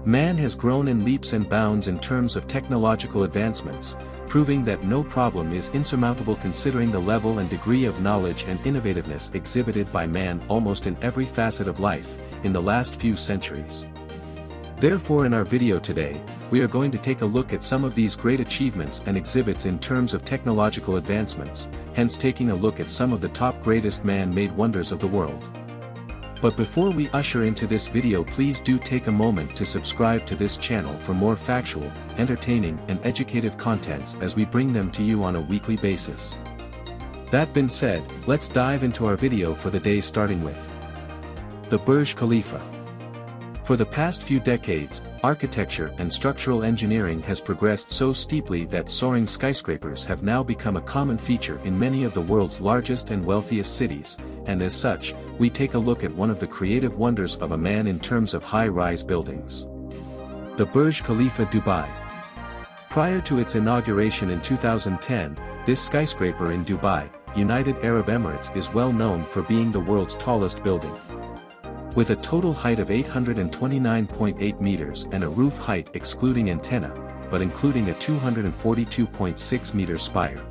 Man has grown in leaps and bounds in terms of technological advancements, proving that no problem is insurmountable considering the level and degree of knowledge and innovativeness exhibited by man almost in every facet of life, in the last few centuries. Therefore, in our video today, we are going to take a look at some of these great achievements and exhibits in terms of technological advancements, hence taking a look at some of the top greatest man-made wonders of the world. But before we usher into this video, please do take a moment to subscribe to this channel for more factual, entertaining and educative contents as we bring them to you on a weekly basis. That being said, let's dive into our video for the day, starting with the Burj Khalifa. For the past few decades, architecture and structural engineering has progressed so steeply that soaring skyscrapers have now become a common feature in many of the world's largest and wealthiest cities, and as such, we take a look at one of the creative wonders of a man in terms of high-rise buildings. The Burj Khalifa, Dubai. Prior to its inauguration in 2010, this skyscraper in Dubai, United Arab Emirates, is well known for being the world's tallest building. With a total height of 829.8 meters and a roof height excluding antenna, but including a 242.6 meter spire.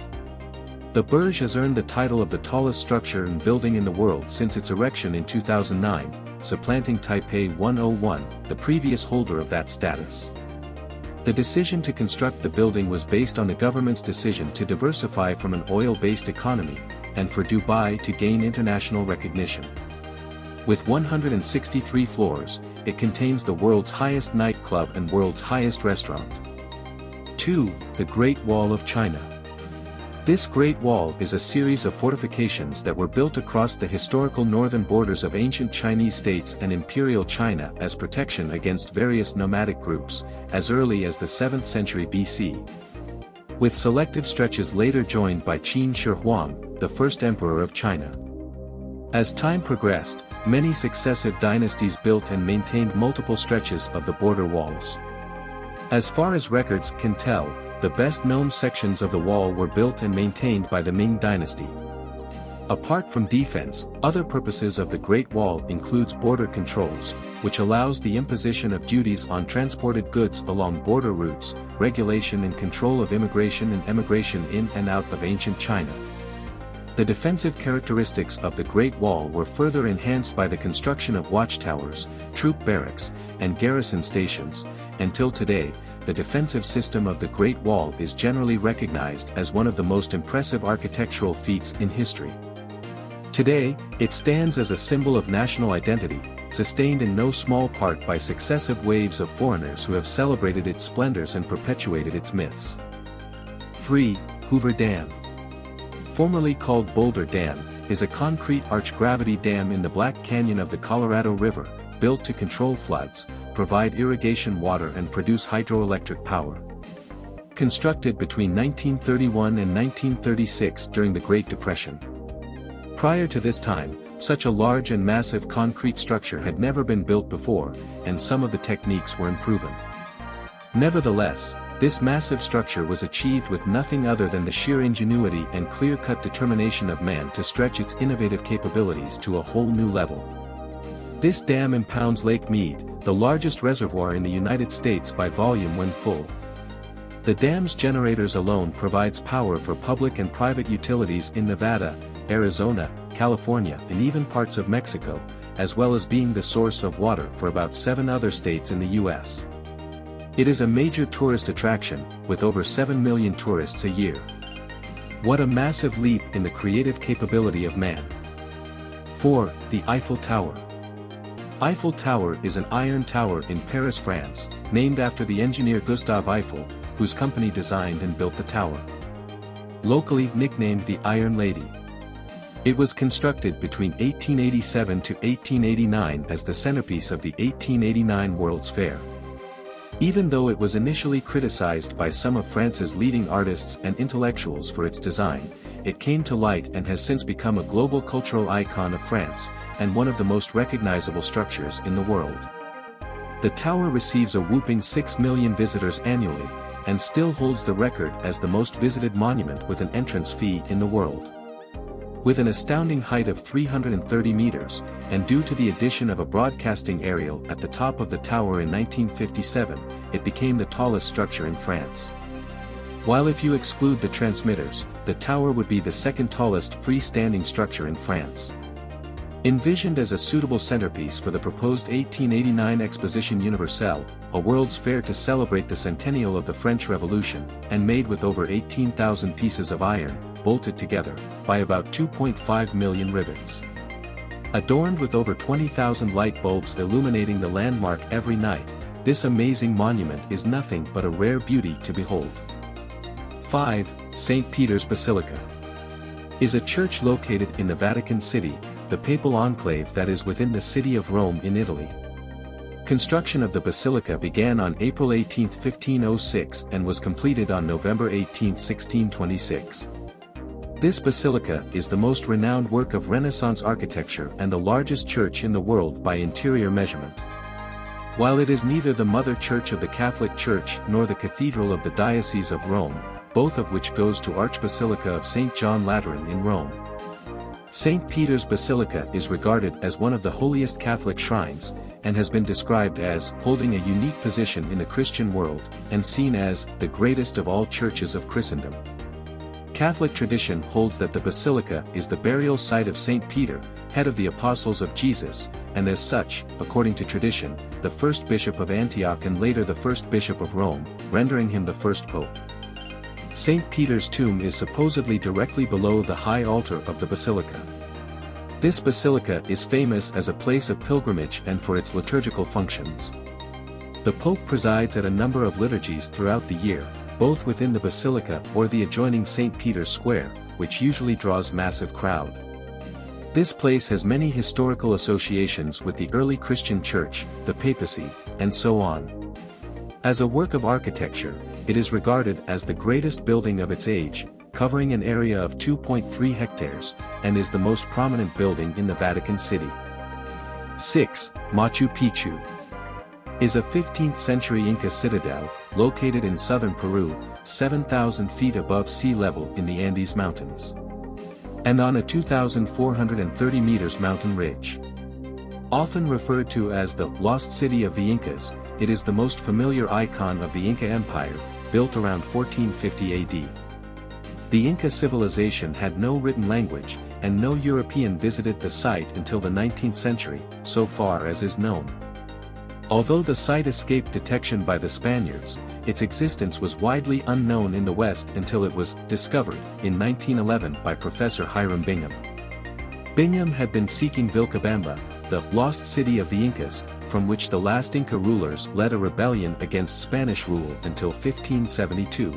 The Burj has earned the title of the tallest structure and building in the world since its erection in 2009, supplanting Taipei 101, the previous holder of that status. The decision to construct the building was based on the government's decision to diversify from an oil-based economy, and for Dubai to gain international recognition. With 163 floors, it contains the world's highest nightclub and world's highest restaurant. 2. The Great Wall of China. This Great Wall is a series of fortifications that were built across the historical northern borders of ancient Chinese states and imperial China as protection against various nomadic groups, as early as the 7th century BC. With selective stretches later joined by Qin Shi Huang, the first emperor of China. As time progressed, many successive dynasties built and maintained multiple stretches of the border walls. As far as records can tell, the best-known sections of the wall were built and maintained by the Ming dynasty. Apart from defense, other purposes of the Great Wall includes border controls, which allows the imposition of duties on transported goods along border routes, regulation and control of immigration and emigration in and out of ancient China. The defensive characteristics of the Great Wall were further enhanced by the construction of watchtowers, troop barracks, and garrison stations. Until today, the defensive system of the Great Wall is generally recognized as one of the most impressive architectural feats in history. Today, it stands as a symbol of national identity, sustained in no small part by successive waves of foreigners who have celebrated its splendors and perpetuated its myths. 3. Hoover Dam. Formerly called Boulder Dam, is a concrete arch-gravity dam in the Black Canyon of the Colorado River, built to control floods, provide irrigation water and produce hydroelectric power. Constructed between 1931 and 1936 during the Great Depression. Prior to this time, such a large and massive concrete structure had never been built before, and some of the techniques were unproven. Nevertheless, this massive structure was achieved with nothing other than the sheer ingenuity and clear-cut determination of man to stretch its innovative capabilities to a whole new level. This dam impounds Lake Mead, the largest reservoir in the United States by volume when full. The dam's generators alone provides power for public and private utilities in Nevada, Arizona, California and even parts of Mexico, as well as being the source of water for about 7 other states in the U.S. It is a major tourist attraction, with over 7 million tourists a year. What a massive leap in the creative capability of man. 4. The Eiffel Tower. Eiffel Tower is an iron tower in Paris, France, named after the engineer Gustave Eiffel, whose company designed and built the tower. Locally nicknamed the Iron Lady. It was constructed between 1887 to 1889 as the centerpiece of the 1889 World's Fair. Even though it was initially criticized by some of France's leading artists and intellectuals for its design, it came to light and has since become a global cultural icon of France, and one of the most recognizable structures in the world. The tower receives a whopping 6 million visitors annually, and still holds the record as the most visited monument with an entrance fee in the world. With an astounding height of 330 meters, and due to the addition of a broadcasting aerial at the top of the tower in 1957, it became the tallest structure in France. While if you exclude the transmitters, the tower would be the second tallest freestanding structure in France. Envisioned as a suitable centerpiece for the proposed 1889 Exposition Universelle, a World's Fair to celebrate the centennial of the French Revolution, and made with over 18,000 pieces of iron, bolted together, by about 2.5 million rivets. Adorned with over 20,000 light bulbs illuminating the landmark every night, this amazing monument is nothing but a rare beauty to behold. 5. St. Peter's Basilica is a church located in the Vatican City, the papal enclave that is within the city of Rome in Italy. Construction of the basilica began on April 18, 1506 and was completed on November 18, 1626. This basilica is the most renowned work of Renaissance architecture and the largest church in the world by interior measurement. While it is neither the mother church of the Catholic Church nor the cathedral of the Diocese of Rome, both of which goes to Archbasilica of St. John Lateran in Rome. St. Peter's Basilica is regarded as one of the holiest Catholic shrines, and has been described as holding a unique position in the Christian world, and seen as the greatest of all churches of Christendom. Catholic tradition holds that the basilica is the burial site of St. Peter, head of the Apostles of Jesus, and as such, according to tradition, the first bishop of Antioch and later the first bishop of Rome, rendering him the first pope. St. Peter's tomb is supposedly directly below the high altar of the basilica. This basilica is famous as a place of pilgrimage and for its liturgical functions. The Pope presides at a number of liturgies throughout the year, both within the basilica or the adjoining St. Peter's Square, which usually draws massive crowd. This place has many historical associations with the early Christian church, the papacy, and so on. As a work of architecture, it is regarded as the greatest building of its age, covering an area of 2.3 hectares, and is the most prominent building in the Vatican City. 6. Machu Picchu is a 15th-century Inca citadel, located in southern Peru, 7,000 feet above sea level in the Andes Mountains, and on a 2,430 meters mountain ridge. Often referred to as the Lost City of the Incas, it is the most familiar icon of the Inca Empire, built around 1450 AD. The Inca civilization had no written language, and no European visited the site until the 19th century, so far as is known. Although the site escaped detection by the Spaniards, its existence was widely unknown in the West until it was discovered in 1911 by Professor Hiram Bingham. Bingham had been seeking Vilcabamba, the lost city of the Incas, from which the last Inca rulers led a rebellion against Spanish rule until 1572.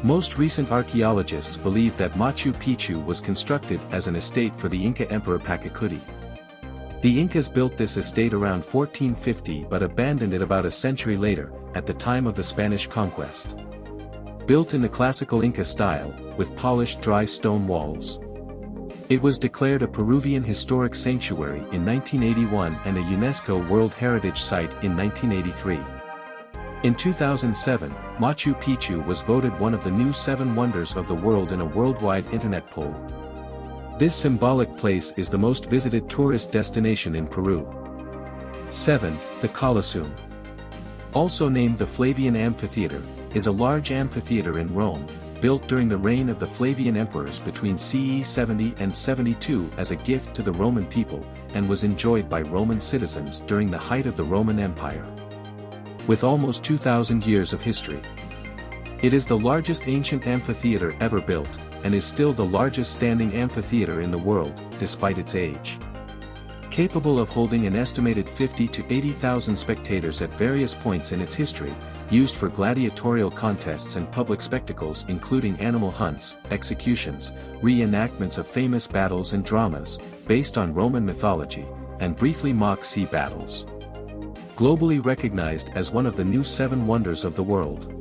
Most recent archaeologists believe that Machu Picchu was constructed as an estate for the Inca Emperor Pachacuti. The Incas built this estate around 1450 but abandoned it about a century later, at the time of the Spanish conquest. Built in the classical Inca style, with polished dry stone walls. It was declared a Peruvian historic sanctuary in 1981 and a UNESCO World Heritage Site in 1983. In 2007, Machu Picchu was voted one of the new 7 wonders of the world in a worldwide internet poll. This symbolic place is the most visited tourist destination in Peru. 7. The Colosseum, also named the Flavian Amphitheater, is a large amphitheater in Rome, built during the reign of the Flavian emperors between CE 70 and 72 as a gift to the Roman people, and was enjoyed by Roman citizens during the height of the Roman Empire. With almost 2,000 years of history, it is the largest ancient amphitheater ever built, and is still the largest standing amphitheater in the world, despite its age. Capable of holding an estimated 50 to 80,000 spectators at various points in its history, used for gladiatorial contests and public spectacles including animal hunts, executions, reenactments of famous battles and dramas, based on Roman mythology, and briefly mock sea battles. Globally recognized as one of the new 7 wonders of the world.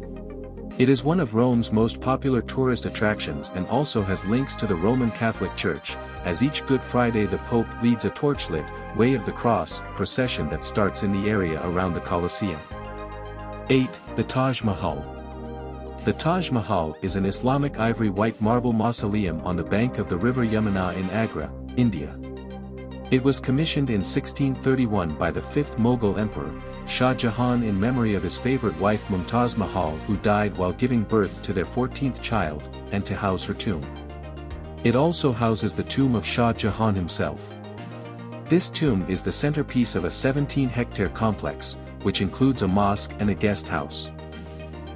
It is one of Rome's most popular tourist attractions and also has links to the Roman Catholic Church, as each Good Friday the Pope leads a torchlit, Way of the Cross, procession that starts in the area around the Colosseum. 8. The Taj Mahal The Taj Mahal is an Islamic ivory white marble mausoleum on the bank of the river Yamuna in Agra, India. It was commissioned in 1631 by the 5th Mughal Emperor, Shah Jahan, in memory of his favorite wife Mumtaz Mahal, who died while giving birth to their 14th child, and to house her tomb. It also houses the tomb of Shah Jahan himself. This tomb is the centerpiece of a 17-hectare complex, which includes a mosque and a guest house.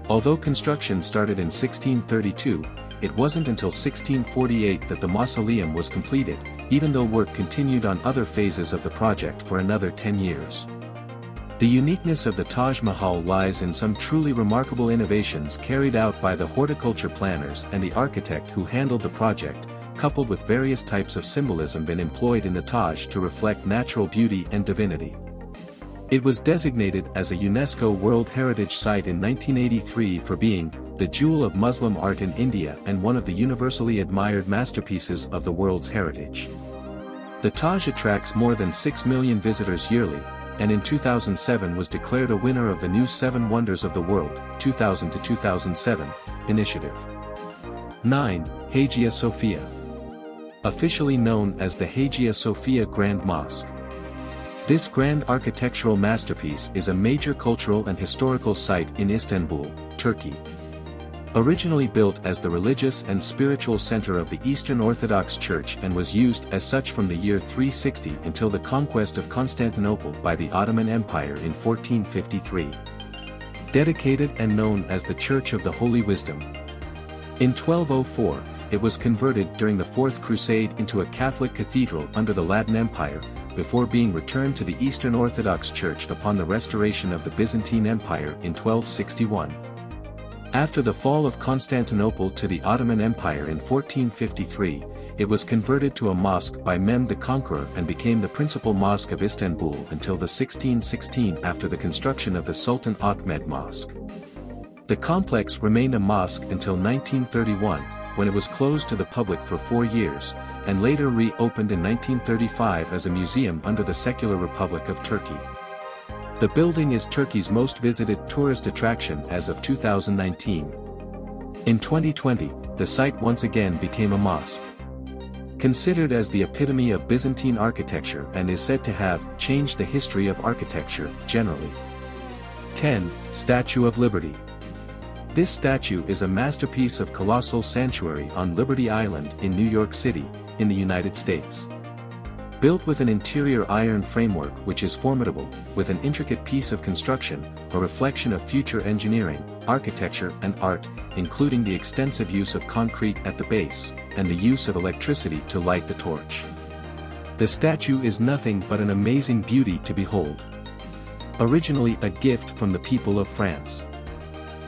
Although construction started in 1632, it wasn't until 1648 that the mausoleum was completed, even though work continued on other phases of the project for another 10 years. The uniqueness of the Taj Mahal lies in some truly remarkable innovations carried out by the horticulture planners and the architect who handled the project, coupled with various types of symbolism been employed in the Taj to reflect natural beauty and divinity. It was designated as a UNESCO World Heritage Site in 1983 for being the jewel of Muslim art in India and one of the universally admired masterpieces of the world's heritage. The Taj attracts more than 6 million visitors yearly, and in 2007 was declared a winner of the new 7 Wonders of the World, 2000 to 2007, initiative. 9. Hagia Sophia. Officially known as the Hagia Sophia Grand Mosque. This grand architectural masterpiece is a major cultural and historical site in Istanbul, Turkey. Originally built as the religious and spiritual center of the Eastern Orthodox Church and was used as such from the year 360 until the conquest of Constantinople by the Ottoman Empire in 1453. Dedicated and known as the Church of the Holy Wisdom. In 1204, it was converted during the Fourth Crusade into a Catholic cathedral under the Latin Empire, before being returned to the Eastern Orthodox Church upon the restoration of the Byzantine Empire in 1261. After the fall of Constantinople to the Ottoman Empire in 1453, it was converted to a mosque by Mehmed the Conqueror and became the principal mosque of Istanbul until the 1616 after the construction of the Sultan Ahmed Mosque. The complex remained a mosque until 1931, when it was closed to the public for 4 years, and later reopened in 1935 as a museum under the Secular Republic of Turkey. The building is Turkey's most visited tourist attraction as of 2019. In 2020, the site once again became a mosque. Considered as the epitome of Byzantine architecture and is said to have changed the history of architecture generally. 10. Statue of Liberty. This statue is a masterpiece of colossal sanctuary on Liberty Island in New York City, in the United States. Built with an interior iron framework which is formidable, with an intricate piece of construction, a reflection of future engineering, architecture and art, including the extensive use of concrete at the base, and the use of electricity to light the torch. The statue is nothing but an amazing beauty to behold. Originally a gift from the people of France.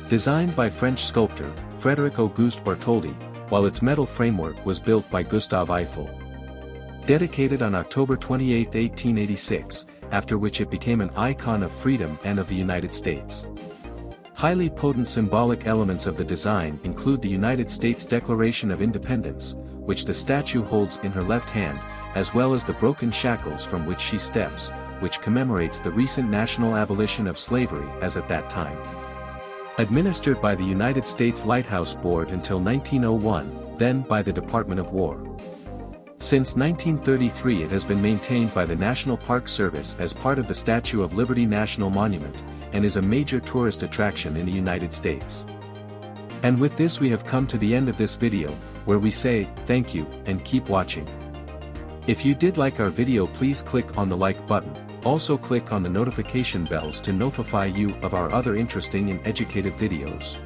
Designed by French sculptor, Frédéric Auguste Bartholdi, while its metal framework was built by Gustave Eiffel. Dedicated on October 28, 1886, after which it became an icon of freedom and of the United States. Highly potent symbolic elements of the design include the United States Declaration of Independence, which the statue holds in her left hand, as well as the broken shackles from which she steps, which commemorates the recent national abolition of slavery as at that time. Administered by the United States Lighthouse Board until 1901, then by the Department of War. Since 1933 it has been maintained by the National Park Service as part of the Statue of Liberty National Monument, and is a major tourist attraction in the United States. And with this we have come to the end of this video, where we say, thank you, and keep watching. If you did like our video, please click on the like button, also click on the notification bells to notify you of our other interesting and educative videos.